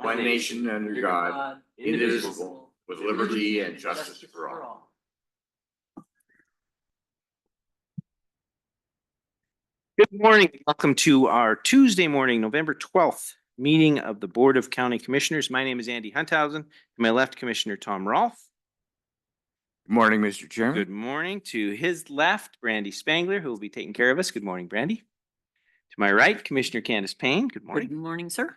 one nation under God, indivisible, with liberty and justice for all. Good morning. Welcome to our Tuesday morning, November 12th meeting of the Board of County Commissioners. My name is Andy Hunthausen. To my left, Commissioner Tom Rolfe. Good morning, Mr. Chairman. Good morning. To his left, Brandi Spangler, who will be taking care of us. Good morning, Brandi. To my right, Commissioner Candace Payne. Good morning. Good morning, sir.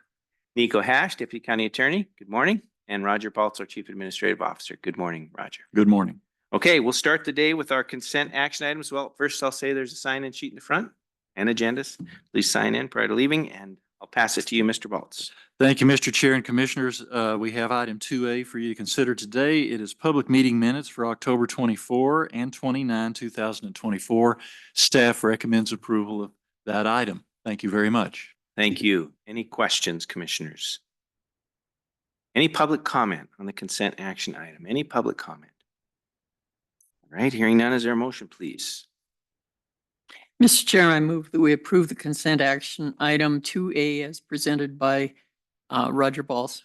Nico Hash, Deputy County Attorney. Good morning. And Roger Baltz, our Chief Administrative Officer. Good morning, Roger. Good morning. Okay, we'll start the day with our consent action items. Well, first I'll say there's a sign-in sheet in the front and agendas. Please sign in prior to leaving, and I'll pass it to you, Mr. Baltz. Thank you, Mr. Chair and Commissioners. We have item 2A for you to consider today. It is public meeting minutes for October 24 and 29, 2024. Staff recommends approval of that item. Thank you very much. Thank you. Any questions, Commissioners? Any public comment on the consent action item? Any public comment? All right, hearing none, is there a motion, please? Mr. Chair, I move that we approve the consent action item 2A as presented by Roger Baltz.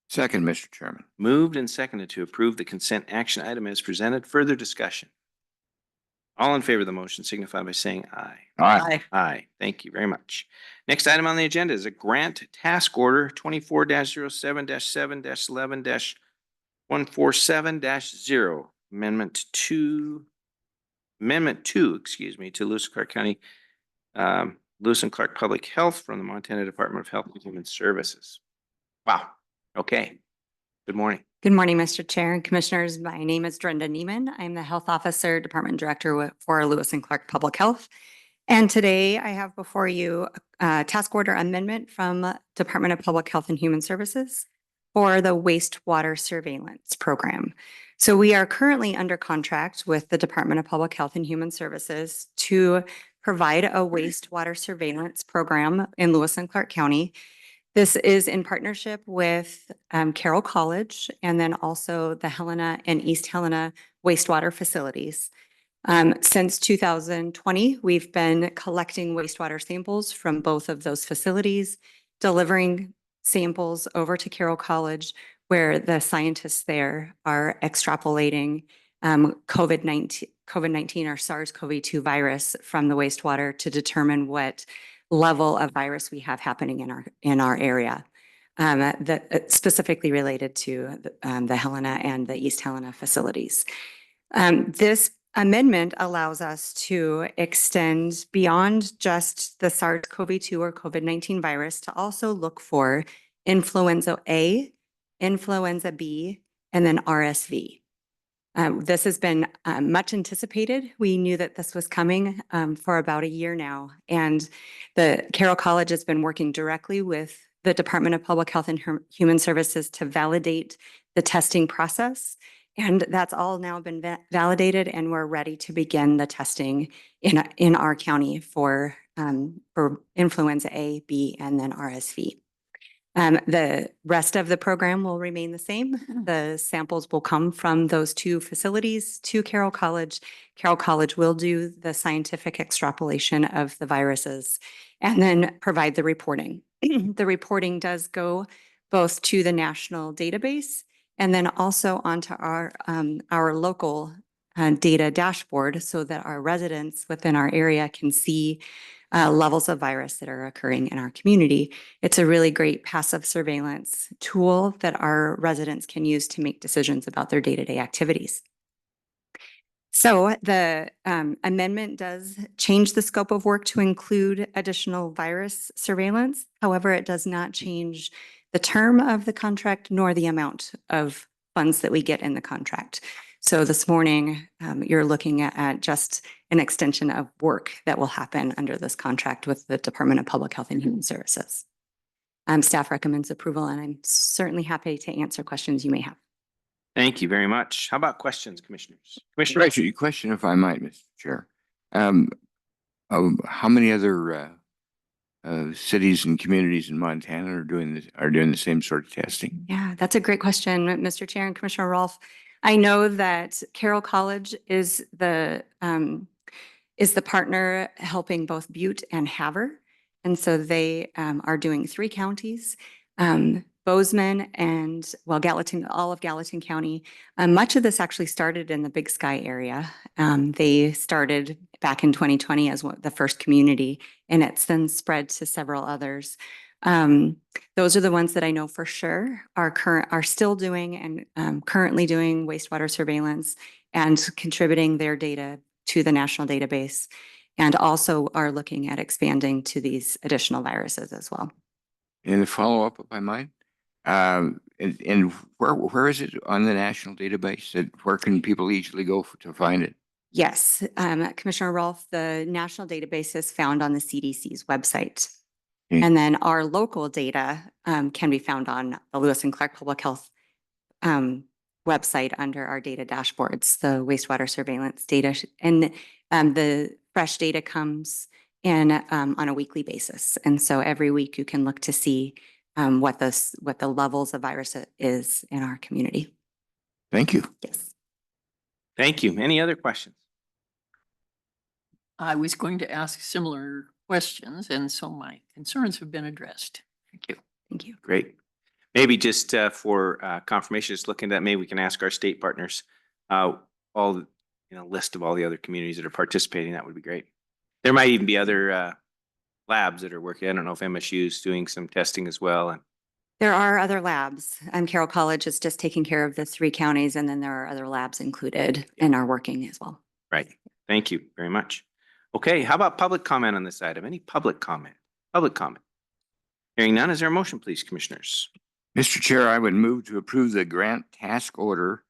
Second, Mr. Chairman. Moved and seconded to approve the consent action item as presented. Further discussion? All in favor of the motion signify by saying aye. Aye. Aye. Thank you very much. Next item on the agenda is a grant task order 24-07-7-11-147-0. Amendment two, to Lewis and Clark County, Lewis and Clark Public Health from the Montana Department of Health and Human Services. Wow. Okay. Good morning. Good morning, Mr. Chair and Commissioners. My name is Drenda Niemann. I'm the Health Officer, Department Director for Lewis and Clark Public Health. And today I have before you a task order amendment from Department of Public Health and Human Services for the wastewater surveillance program. So we are currently under contract with the Department of Public Health and Human Services to provide a wastewater surveillance program in Lewis and Clark County. This is in partnership with Carroll College and then also the Helena and East Helena wastewater facilities. Since 2020, we've been collecting wastewater samples from both of those facilities, delivering samples over to Carroll College, where the scientists there are extrapolating COVID-19 or SARS-CoV-2 virus from the wastewater to determine what level of virus we have happening in our area, that specifically related to the Helena and the East Helena facilities. This amendment allows us to extend beyond just the SARS-CoV-2 or COVID-19 virus to also look for influenza A, influenza B, and then RSV. This has been much anticipated. We knew that this was coming for about a year now, and the Carroll College has been working directly with the Department of Public Health and Human Services to validate the testing process. And that's all now been validated, and we're ready to begin the testing in our county for influenza A, B, and then RSV. The rest of the program will remain the same. The samples will come from those two facilities to Carroll College. Carroll College will do the scientific extrapolation of the viruses and then provide the reporting. The reporting does go both to the national database and then also onto our local data dashboard so that our residents within our area can see levels of virus that are occurring in our community. It's a really great passive surveillance tool that our residents can use to make decisions about their day-to-day activities. So the amendment does change the scope of work to include additional virus surveillance. However, it does not change the term of the contract nor the amount of funds that we get in the contract. So this morning, you're looking at just an extension of work that will happen under this contract with the Department of Public Health and Human Services. Staff recommends approval, and I'm certainly happy to answer questions you may have. Thank you very much. How about questions, Commissioners? Commissioner, actually, question if I might, Mr. Chair. How many other cities and communities in Montana are doing the same sort of testing? Yeah, that's a great question, Mr. Chair and Commissioner Rolfe. I know that Carroll College is the partner helping both Butte and Havre. And so they are doing 3 counties. Bozeman and, well, Gallatin, all of Gallatin County. Much of this actually started in the Big Sky area. They started back in 2020 as the first community, and it's then spread to several others. Those are the ones that I know for sure are still doing and currently doing wastewater surveillance and contributing their data to the national database, and also are looking at expanding to these additional viruses as well. And a follow-up, if I might. And where is it on the national database? Where can people easily go to find it? Yes, Commissioner Rolfe, the national database is found on the CDC's website. Okay. And then our local data can be found on the Lewis and Clark Public Health website under our data dashboards, the wastewater surveillance data. And the fresh data comes in on a weekly basis. And so every week you can look to see what the levels of virus is in our community. Thank you. Yes. Thank you. Any other questions? I was going to ask similar questions, and so my concerns have been addressed. Thank you. Thank you. Great. Maybe just for confirmation, just looking at that, maybe we can ask our state partners list of all the other communities that are participating. That would be great. There might even be other labs that are working. I don't know if MSU is doing some testing as well. And There are other labs. Carroll College is just taking care of the 3 counties, and then there are other labs included and are working as well. right. Thank you very much. Okay, how about public comment on this item? Any public comment? Public comment? Hearing none, is there a motion, please, commissioners? Mr. Chair, I would move to approve the grant task order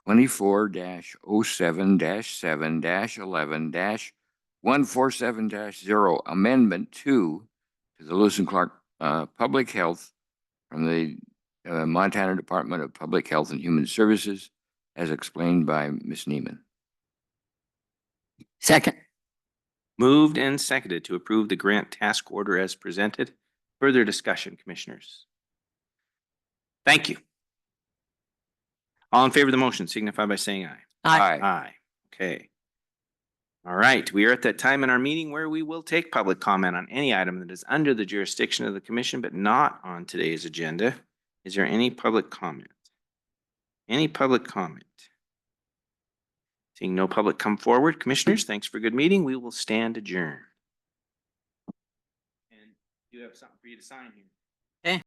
24-07-7-11-147-0 amendment 2 to the Lewis and Clark Public Health from the Montana Department of Public Health and Human Services, as explained by Ms. Niemann. Second. Moved and seconded to approve the grant task order as presented. Further discussion, commissioners? Thank you. All in favor of the motion signify by saying aye. Aye. Aye. Okay. All right. We are at that time in our meeting where we will take public comment on any item that is under the jurisdiction of the commission, but not on today's agenda. Is there any public comment? Any public comment? Seeing no public come forward, commissioners, thanks for a good meeting. We will stand adjourned. And you have something for you to sign here.